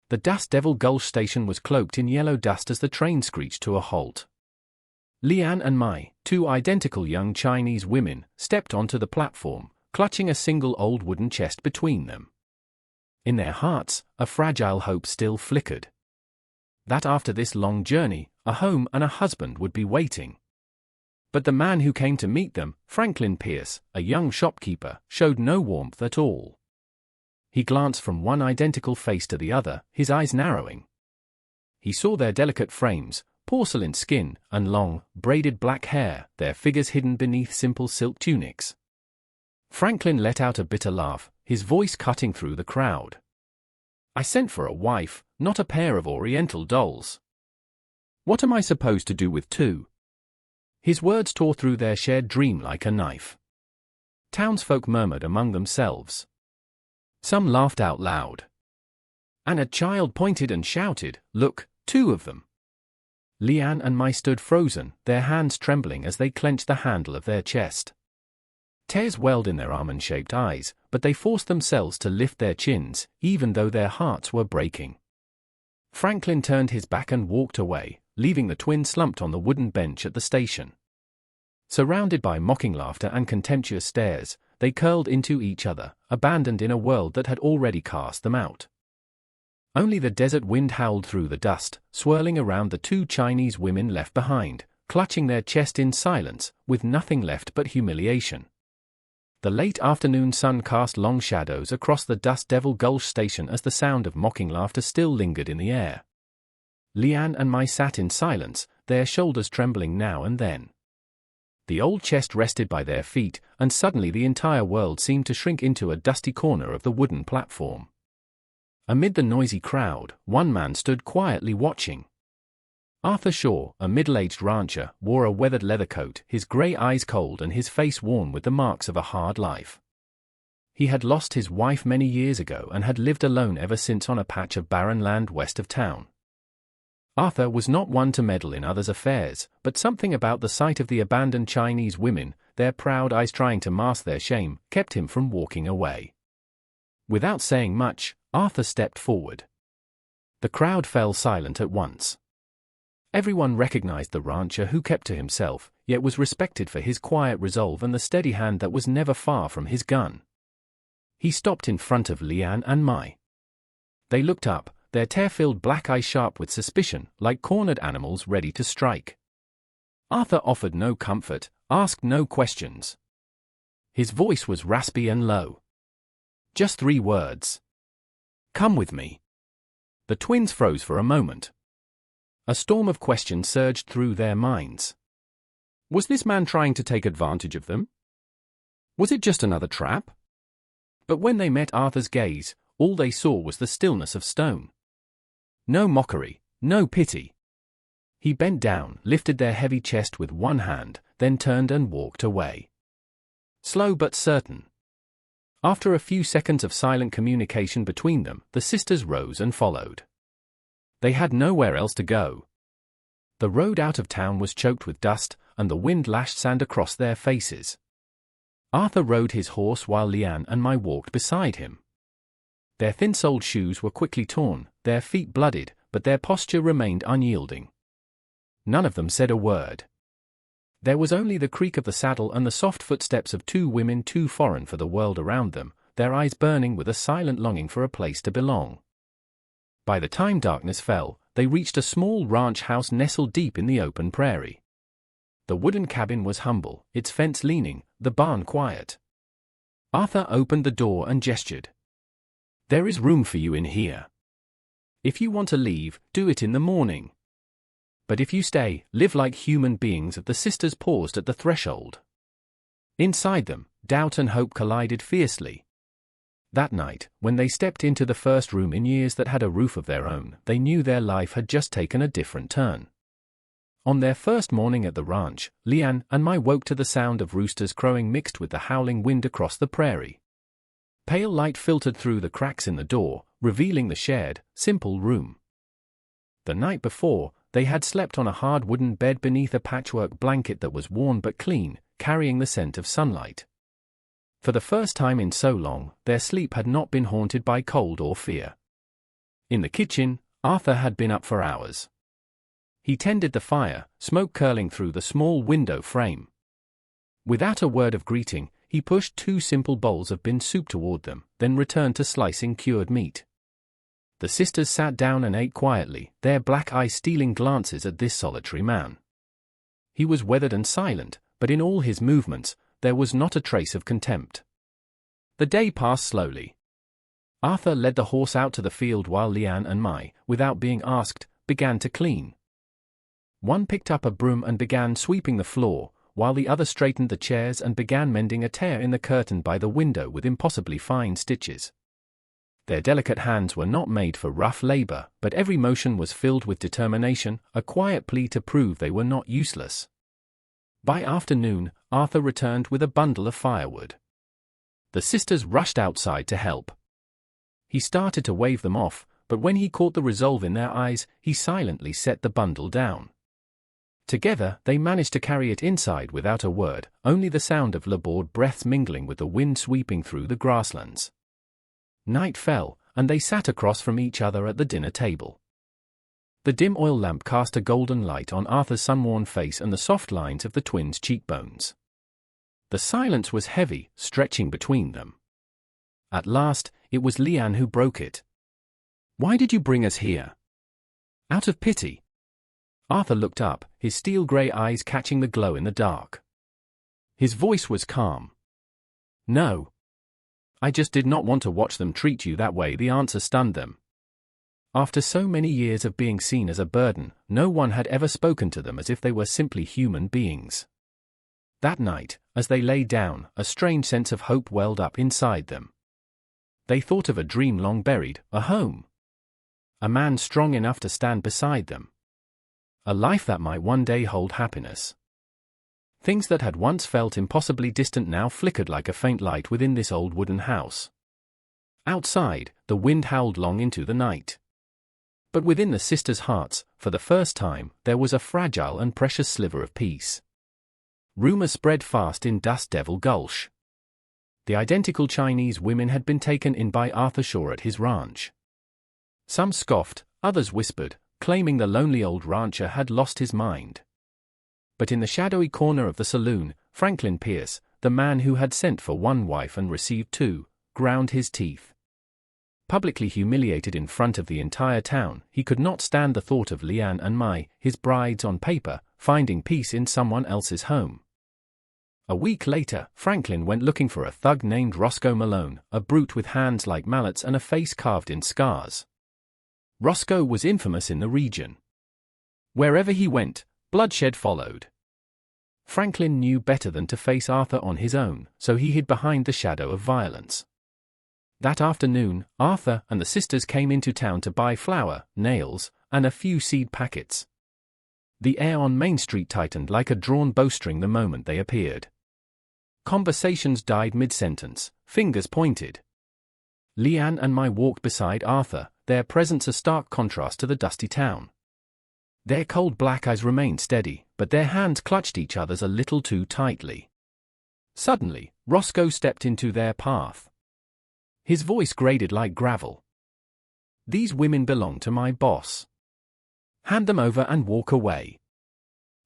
The Dust Devil Gulch station was cloaked in yellow dust as the train screeched to a halt. Lian and Mai, two identical young Chinese women, stepped onto the platform, clutching a single old wooden chest between them. In their hearts, a fragile hope still flickered. That after this long journey, a home and a husband would be waiting. But the man who came to meet them, Franklin Pierce, a young shopkeeper, showed no warmth at all. He glanced from one identical face to the other, his eyes narrowing. He saw their delicate frames, porcelain skin, and long, braided black hair, their figures hidden beneath simple silk tunics. Franklin let out a bitter laugh, his voice cutting through the crowd. "I sent for a wife, not a pair of oriental dolls. What am I supposed to do with two?" His words tore through their shared dream like a knife. Townsfolk murmured among themselves. Some laughed out loud. And a child pointed and shouted, "Look, two of them!" Lian and Mai stood frozen, their hands trembling as they clenched the handle of their chest. Tears welled in their almond-shaped eyes, but they forced themselves to lift their chins, even though their hearts were breaking. Franklin turned his back and walked away, leaving the twins slumped on the wooden bench at the station. Surrounded by mocking laughter and contemptuous stares, they curled into each other, abandoned in a world that had already cast them out. Only the desert wind howled through the dust, swirling around the two Chinese women left behind, clutching their chest in silence, with nothing left but humiliation. The late afternoon sun cast long shadows across the Dust Devil Gulch station as the sound of mocking laughter still lingered in the air. Lian and Mai sat in silence, their shoulders trembling now and then. The old chest rested by their feet, and suddenly the entire world seemed to shrink into a dusty corner of the wooden platform. Amid the noisy crowd, one man stood quietly watching. Arthur Shaw, a middle-aged rancher, wore a weathered leather coat, his gray eyes cold and his face worn with the marks of a hard life. He had lost his wife many years ago and had lived alone ever since on a patch of barren land west of town. Arthur was not one to meddle in others' affairs, but something about the sight of the abandoned Chinese women, their proud eyes trying to mask their shame, kept him from walking away. Without saying much, Arthur stepped forward. The crowd fell silent at once. Everyone recognized the rancher who kept to himself, yet was respected for his quiet resolve and the steady hand that was never far from his gun. He stopped in front of Lian and Mai. They looked up, their tear-filled black eyes sharp with suspicion, like cornered animals ready to strike. Arthur offered no comfort, asked no questions. His voice was raspy and low. Just 3 words. "Come with me." The twins froze for a moment. A storm of questions surged through their minds. Was this man trying to take advantage of them? Was it just another trap? But when they met Arthur's gaze, all they saw was the stillness of stone. No mockery, no pity. He bent down, lifted their heavy chest with one hand, then turned and walked away. Slow but certain. After a few seconds of silent communication between them, the sisters rose and followed. They had nowhere else to go. The road out of town was choked with dust, and the wind lashed sand across their faces. Arthur rode his horse while Lian and Mai walked beside him. Their thin-soled shoes were quickly torn, their feet bloodied, but their posture remained unyielding. None of them said a word. There was only the creak of the saddle and the soft footsteps of 2 women too foreign for the world around them, their eyes burning with a silent longing for a place to belong. By the time darkness fell, they reached a small ranch house nestled deep in the open prairie. The wooden cabin was humble, its fence leaning, the barn quiet. Arthur opened the door and gestured. "There is room for you in here. If you want to leave, do it in the morning. But if you stay, live like human beings." The sisters paused at the threshold. Inside them, doubt and hope collided fiercely. That night, when they stepped into the first room in years that had a roof of their own, they knew their life had just taken a different turn. On their first morning at the ranch, Lian and Mai woke to the sound of roosters crowing mixed with the howling wind across the prairie. Pale light filtered through the cracks in the door, revealing the shared, simple room. The night before, they had slept on a hard wooden bed beneath a patchwork blanket that was worn but clean, carrying the scent of sunlight. For the first time in so long, their sleep had not been haunted by cold or fear. In the kitchen, Arthur had been up for hours. He tended the fire, smoke curling through the small window frame. Without a word of greeting, he pushed 2 simple bowls of bean soup toward them, then returned to slicing cured meat. The sisters sat down and ate quietly, their black eyes stealing glances at this solitary man. He was weathered and silent, but in all his movements, there was not a trace of contempt. The day passed slowly. Arthur led the horse out to the field while Lian and Mai, without being asked, began to clean. One picked up a broom and began sweeping the floor, while the other straightened the chairs and began mending a tear in the curtain by the window with impossibly fine stitches. Their delicate hands were not made for rough labor, but every motion was filled with determination, a quiet plea to prove they were not useless. By afternoon, Arthur returned with a bundle of firewood. The sisters rushed outside to help. He started to wave them off, but when he caught the resolve in their eyes, he silently set the bundle down. Together, they managed to carry it inside without a word, only the sound of labored breaths mingling with the wind sweeping through the grasslands. Night fell, and they sat across from each other at the dinner table. The dim oil lamp cast a golden light on Arthur's sun-worn face and the soft lines of the twins' cheekbones. The silence was heavy, stretching between them. At last, it was Lian who broke it. "Why did you bring us here?" "Out of pity." Arthur looked up, his steel-grey eyes catching the glow in the dark. His voice was calm. "No. I just did not want to watch them treat you that way." The answer stunned them. After so many years of being seen as a burden, no one had ever spoken to them as if they were simply human beings. That night, as they lay down, a strange sense of hope welled up inside them. They thought of a dream long buried, a home. A man strong enough to stand beside them. A life that might one day hold happiness. Things that had once felt impossibly distant now flickered like a faint light within this old wooden house. Outside, the wind howled long into the night. But within the sisters' hearts, for the first time, there was a fragile and precious sliver of peace. Rumor spread fast in Dust Devil Gulch. The identical Chinese women had been taken in by Arthur Shaw at his ranch. Some scoffed, others whispered, claiming the lonely old rancher had lost his mind. But in the shadowy corner of the saloon, Franklin Pierce, the man who had sent for one wife and received 2, ground his teeth. Publicly humiliated in front of the entire town, he could not stand the thought of Lian and Mai, his brides on paper, finding peace in someone else's home. A week later, Franklin went looking for a thug named Roscoe Malone, a brute with hands like mallets and a face carved in scars. Roscoe was infamous in the region. Wherever he went, bloodshed followed. Franklin knew better than to face Arthur on his own, so he hid behind the shadow of violence. That afternoon, Arthur and the sisters came into town to buy flour, nails, and a few seed packets. The air on Main Street tightened like a drawn bowstring the moment they appeared. Conversations died mid-sentence, fingers pointed. Lian and Mai walked beside Arthur, their presence a stark contrast to the dusty town. Their cold black eyes remained steady, but their hands clutched each other's a little too tightly. Suddenly, Roscoe stepped into their path. His voice grated like gravel. "These women belong to my boss. Hand them over and walk away."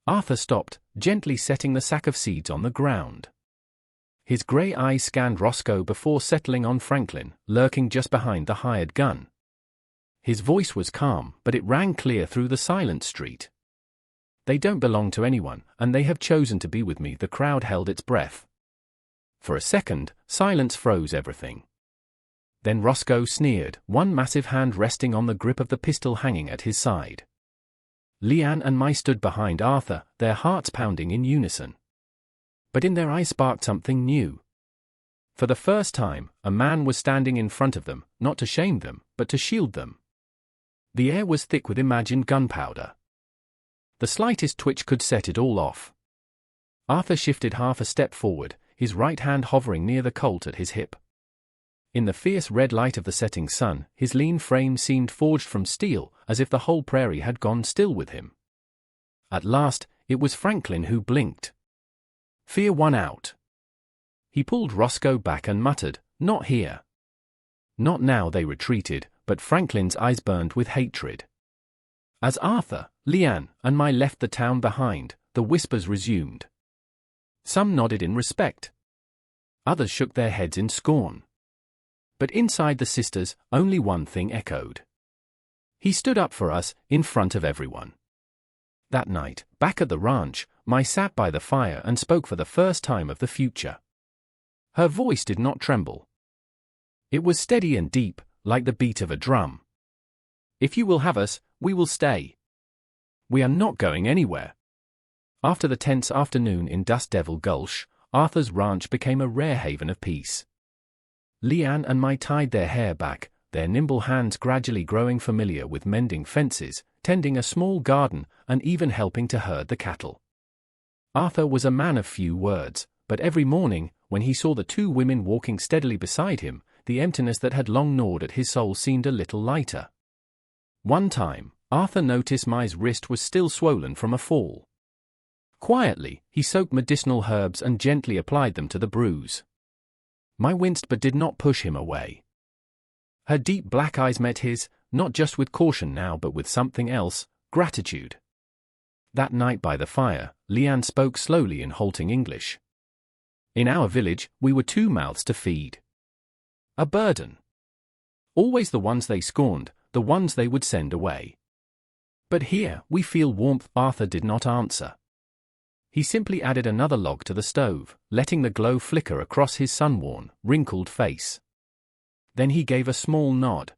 Arthur stopped, gently setting the sack of seeds on the ground. His grey eyes scanned Roscoe before settling on Franklin, lurking just behind the hired gun. His voice was calm, but it rang clear through the silent street. "They don't belong to anyone, and they have chosen to be with me." The crowd held its breath. For a second, silence froze everything. Then Roscoe sneered, one massive hand resting on the grip of the pistol hanging at his side. Lian and Mai stood behind Arthur, their hearts pounding in unison. But in their eyes sparked something new. For the first time, a man was standing in front of them, not to shame them, but to shield them. The air was thick with imagined gunpowder. The slightest twitch could set it all off. Arthur shifted half a step forward, his right hand hovering near the Colt at his hip. In the fierce red light of the setting sun, his lean frame seemed forged from steel, as if the whole prairie had gone still with him. At last, it was Franklin who blinked. Fear won out. He pulled Roscoe back and muttered, "Not here." "Not now." They retreated, but Franklin's eyes burned with hatred. As Arthur, Leanne, and Mai left the town behind, the whispers resumed. Some nodded in respect. Others shook their heads in scorn. But inside the sisters, only one thing echoed. He stood up for us, in front of everyone. That night, back at the ranch, Mai sat by the fire and spoke for the first time of the future. Her voice did not tremble. It was steady and deep, like the beat of a drum. If you will have us, we will stay. We are not going anywhere. After the tense afternoon in Dust Devil Gulch, Arthur's ranch became a rare haven of peace. Leanne and Mai tied their hair back, their nimble hands gradually growing familiar with mending fences, tending a small garden, and even helping to herd the cattle. Arthur was a man of few words, but every morning, when he saw the two women walking steadily beside him, the emptiness that had long gnawed at his soul seemed a little lighter. One time, Arthur noticed Mai's wrist was still swollen from a fall. Quietly, he soaked medicinal herbs and gently applied them to the bruise. Mai winced but did not push him away. Her deep black eyes met his, not just with caution now but with something else, gratitude. That night by the fire, Leanne spoke slowly in halting English. In our village, we were two mouths to feed. A burden. Always the ones they scorned, the ones they would send away. But here, we feel warmth. Arthur did not answer. He simply added another log to the stove, letting the glow flicker across his sun-worn, wrinkled face. Then he gave a small nod.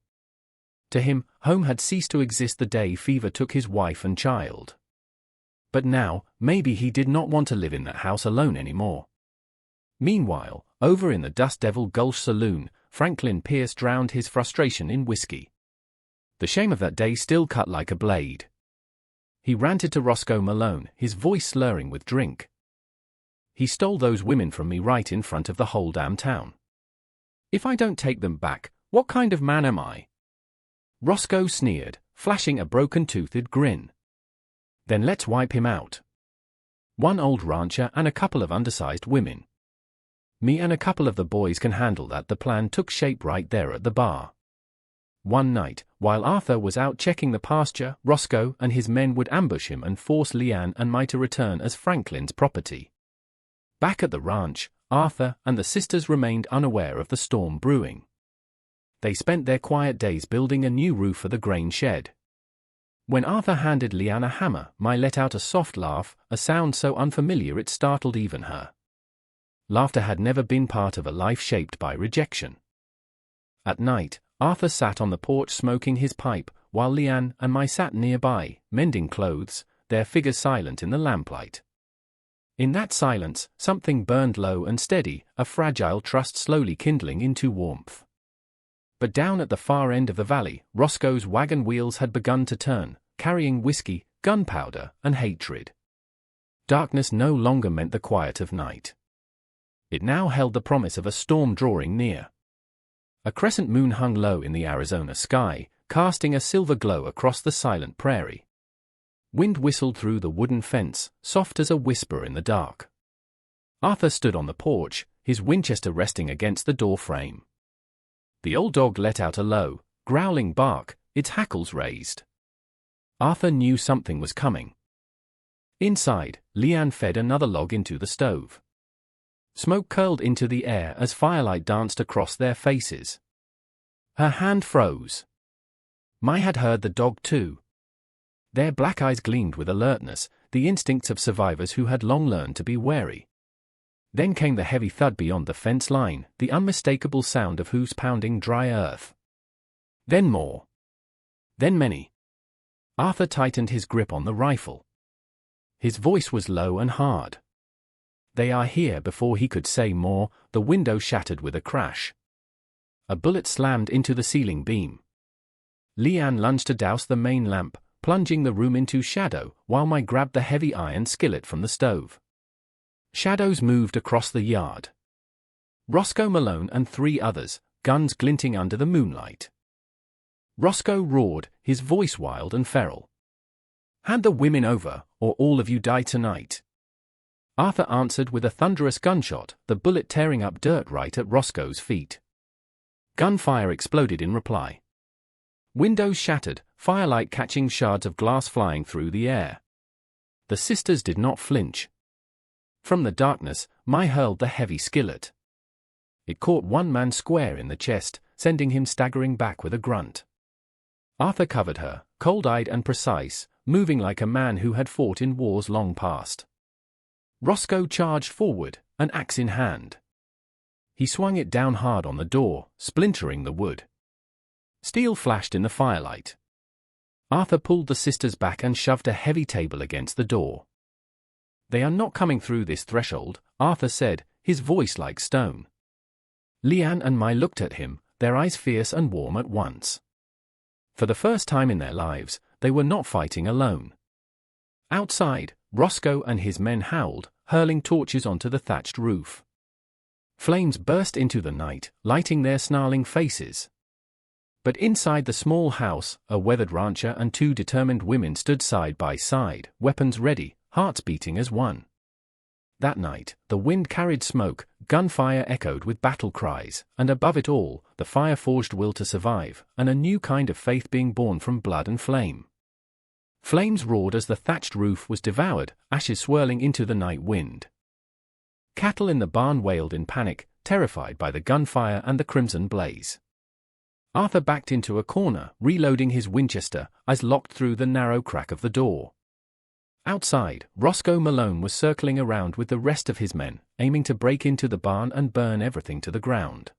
To him, home had ceased to exist the day Fever took his wife and child. But now, maybe he did not want to live in that house alone anymore. Meanwhile, over in the Dust Devil Gulch saloon, Franklin Pierce drowned his frustration in whiskey. The shame of that day still cut like a blade. He ranted to Roscoe Malone, his voice slurring with drink. He stole those women from me right in front of the whole damn town. If I don't take them back, what kind of man am I? Roscoe sneered, flashing a broken-toothed grin. Then let's wipe him out. One old rancher and a couple of undersized women. Me and a couple of the boys can handle that. The plan took shape right there at the bar. One night, while Arthur was out checking the pasture, Roscoe and his men would ambush him and force Leanne and Mai to return as Franklin's property. Back at the ranch, Arthur and the sisters remained unaware of the storm brewing. They spent their quiet days building a new roof for the grain shed. When Arthur handed Leanne a hammer, Mai let out a soft laugh, a sound so unfamiliar it startled even her. Laughter had never been part of a life shaped by rejection. At night, Arthur sat on the porch smoking his pipe, while Leanne and Mai sat nearby, mending clothes, their figures silent in the lamplight. In that silence, something burned low and steady, a fragile trust slowly kindling into warmth. But down at the far end of the valley, Roscoe's wagon wheels had begun to turn, carrying whiskey, gunpowder, and hatred. Darkness no longer meant the quiet of night. It now held the promise of a storm drawing near. A crescent moon hung low in the Arizona sky, casting a silver glow across the silent prairie. Wind whistled through the wooden fence, soft as a whisper in the dark. Arthur stood on the porch, his Winchester resting against the door frame. The old dog let out a low, growling bark, its hackles raised. Arthur knew something was coming. Inside, Leanne fed another log into the stove. Smoke curled into the air as firelight danced across their faces. Her hand froze. Mai had heard the dog too. Their black eyes gleamed with alertness, the instincts of survivors who had long learned to be wary. Then came the heavy thud beyond the fence line, the unmistakable sound of hooves pounding dry earth. Then more. Then many. Arthur tightened his grip on the rifle. His voice was low and hard. They are here. Before he could say more, the window shattered with a crash. A bullet slammed into the ceiling beam. Leanne lunged to douse the main lamp, plunging the room into shadow, while Mai grabbed the heavy iron skillet from the stove. Shadows moved across the yard. Roscoe Malone and 3 others, guns glinting under the moonlight. Roscoe roared, his voice wild and feral. "Hand the women over, or all of you die tonight." Arthur answered with a thunderous gunshot, the bullet tearing up dirt right at Roscoe's feet. Gunfire exploded in reply. Windows shattered, firelight catching shards of glass flying through the air. The sisters did not flinch. From the darkness, Mai hurled the heavy skillet. It caught one man square in the chest, sending him staggering back with a grunt. Arthur covered her, cold-eyed and precise, moving like a man who had fought in wars long past. Roscoe charged forward, an axe in hand. He swung it down hard on the door, splintering the wood. Steel flashed in the firelight. Arthur pulled the sisters back and shoved a heavy table against the door. "They are not coming through this threshold," Arthur said, his voice like stone. Leanne and Mai looked at him, their eyes fierce and warm at once. For the first time in their lives, they were not fighting alone. Outside, Roscoe and his men howled, hurling torches onto the thatched roof. Flames burst into the night, lighting their snarling faces. But inside the small house, a weathered rancher and two determined women stood side by side, weapons ready, hearts beating as one. That night, the wind carried smoke, gunfire echoed with battle cries, and above it all, the fire-forged will to survive, and a new kind of faith being born from blood and flame. Flames roared as the thatched roof was devoured, ashes swirling into the night wind. Cattle in the barn wailed in panic, terrified by the gunfire and the crimson blaze. Arthur backed into a corner, reloading his Winchester, eyes locked through the narrow crack of the door. Outside, Roscoe Malone was circling around with the rest of his men, aiming to break into the barn and burn everything to the ground.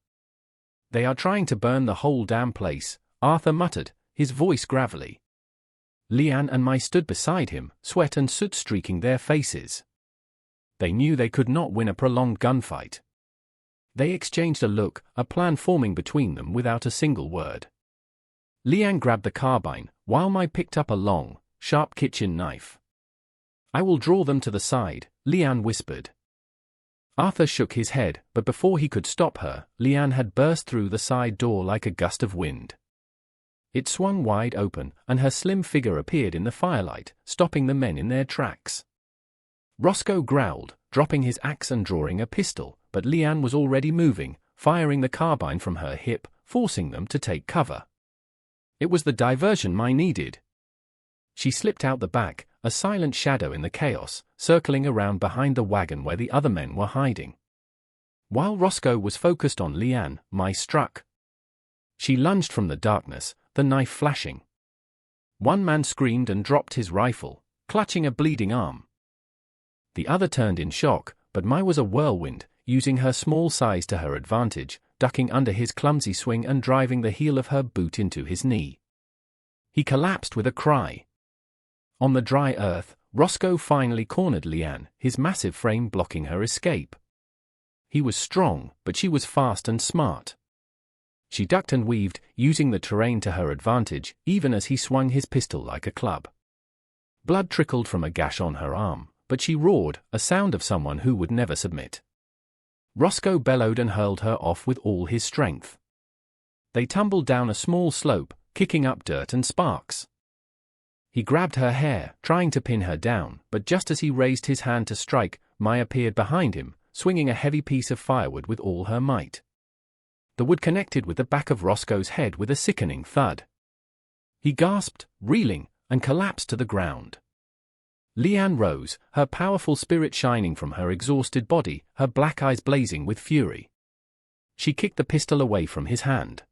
"They are trying to burn the whole damn place," Arthur muttered, his voice gravelly. Leanne and Mai stood beside him, sweat and soot streaking their faces. They knew they could not win a prolonged gunfight. They exchanged a look, a plan forming between them without a single word. Leanne grabbed the carbine, while Mai picked up a long, sharp kitchen knife. "I will draw them to the side," Leanne whispered. Arthur shook his head, but before he could stop her, Leanne had burst through the side door like a gust of wind. It swung wide open, and her slim figure appeared in the firelight, stopping the men in their tracks. Roscoe growled, dropping his axe and drawing a pistol, but Leanne was already moving, firing the carbine from her hip, forcing them to take cover. It was the diversion Mai needed. She slipped out the back, a silent shadow in the chaos, circling around behind the wagon where the other men were hiding. While Roscoe was focused on Leanne, Mai struck. She lunged from the darkness, the knife flashing. One man screamed and dropped his rifle, clutching a bleeding arm. The other turned in shock, but Mai was a whirlwind, using her small size to her advantage, ducking under his clumsy swing and driving the heel of her boot into his knee. He collapsed with a cry. On the dry earth, Roscoe finally cornered Leanne, his massive frame blocking her escape. He was strong, but she was fast and smart. She ducked and weaved, using the terrain to her advantage, even as he swung his pistol like a club. Blood trickled from a gash on her arm, but she roared, a sound of someone who would never submit. Roscoe bellowed and hurled her off with all his strength. They tumbled down a small slope, kicking up dirt and sparks. He grabbed her hair, trying to pin her down, but just as he raised his hand to strike, Mai appeared behind him, swinging a heavy piece of firewood with all her might. The wood connected with the back of Roscoe's head with a sickening thud. He gasped, reeling, and collapsed to the ground. Leanne rose, her powerful spirit shining from her exhausted body, her black eyes blazing with fury. She kicked the pistol away from his hand.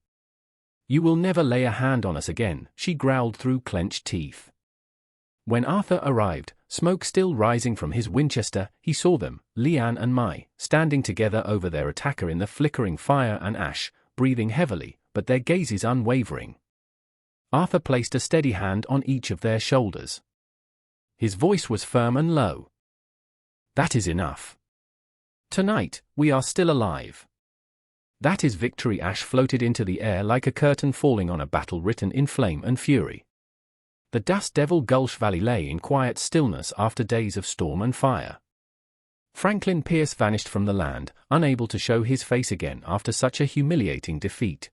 "You will never lay a hand on us again," she growled through clenched teeth. When Arthur arrived, smoke still rising from his Winchester, he saw them, Leanne and Mai, standing together over their attacker in the flickering fire and ash, breathing heavily, but their gazes unwavering. Arthur placed a steady hand on each of their shoulders. His voice was firm and low. "That is enough. Tonight, we are still alive." That is victory. Ash floated into the air like a curtain falling on a battle written in flame and fury. The Dust Devil Gulch Valley lay in quiet stillness after days of storm and fire. Franklin Pierce vanished from the land, unable to show his face again after such a humiliating defeat.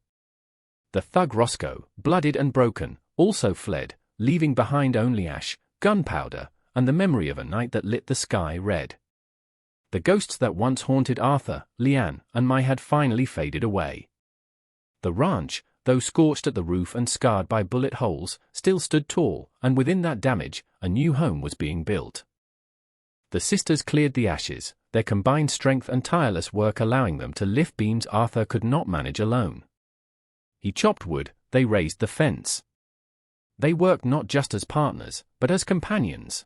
The thug Roscoe, bloodied and broken, also fled, leaving behind only ash, gunpowder, and the memory of a night that lit the sky red. The ghosts that once haunted Arthur, Leanne, and Mai had finally faded away. The ranch, though scorched at the roof and scarred by bullet holes, still stood tall, and within that damage, a new home was being built. The sisters cleared the ashes, their combined strength and tireless work allowing them to lift beams Arthur could not manage alone. He chopped wood, they raised the fence. They worked not just as partners, but as companions.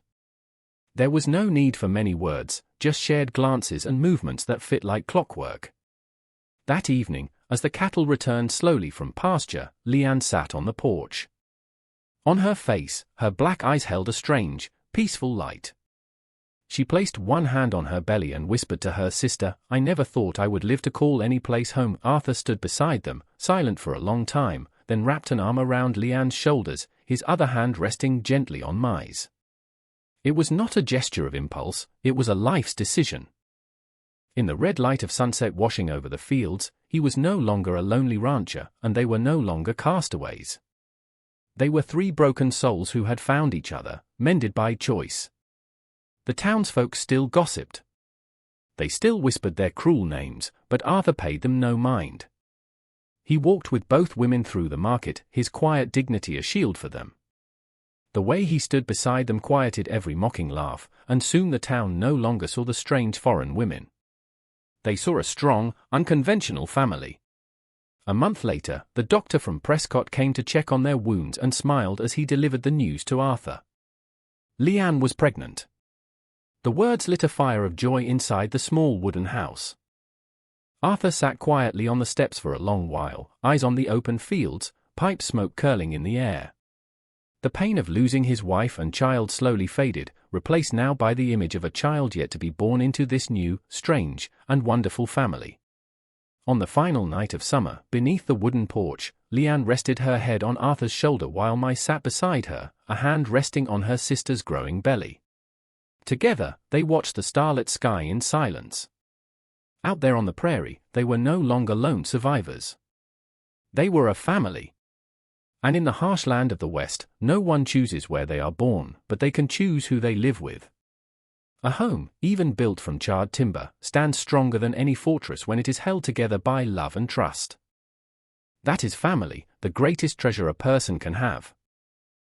There was no need for many words, just shared glances and movements that fit like clockwork. That evening, as the cattle returned slowly from pasture, Leanne sat on the porch. On her face, her black eyes held a strange, peaceful light. She placed one hand on her belly and whispered to her sister, "I never thought I would live to call any place home." Arthur stood beside them, silent for a long time, then wrapped an arm around Leanne's shoulders, his other hand resting gently on Mai's. It was not a gesture of impulse, it was a life's decision. In the red light of sunset washing over the fields, he was no longer a lonely rancher, and they were no longer castaways. They were three broken souls who had found each other, mended by choice. The townsfolk still gossiped. They still whispered their cruel names, but Arthur paid them no mind. He walked with both women through the market, his quiet dignity a shield for them. The way he stood beside them quieted every mocking laugh, and soon the town no longer saw the strange foreign women. They saw a strong, unconventional family. A month later, the doctor from Prescott came to check on their wounds and smiled as he delivered the news to Arthur. Leanne was pregnant. The words lit a fire of joy inside the small wooden house. Arthur sat quietly on the steps for a long while, eyes on the open fields, pipe smoke curling in the air. The pain of losing his wife and child slowly faded, replaced now by the image of a child yet to be born into this new, strange, and wonderful family. On the final night of summer, beneath the wooden porch, Leanne rested her head on Arthur's shoulder while Mai sat beside her, a hand resting on her sister's growing belly. Together, they watched the starlit sky in silence. Out there on the prairie, they were no longer lone survivors. They were a family. And in the harsh land of the West, no one chooses where they are born, but they can choose who they live with. A home, even built from charred timber, stands stronger than any fortress when it is held together by love and trust. That is family, the greatest treasure a person can have.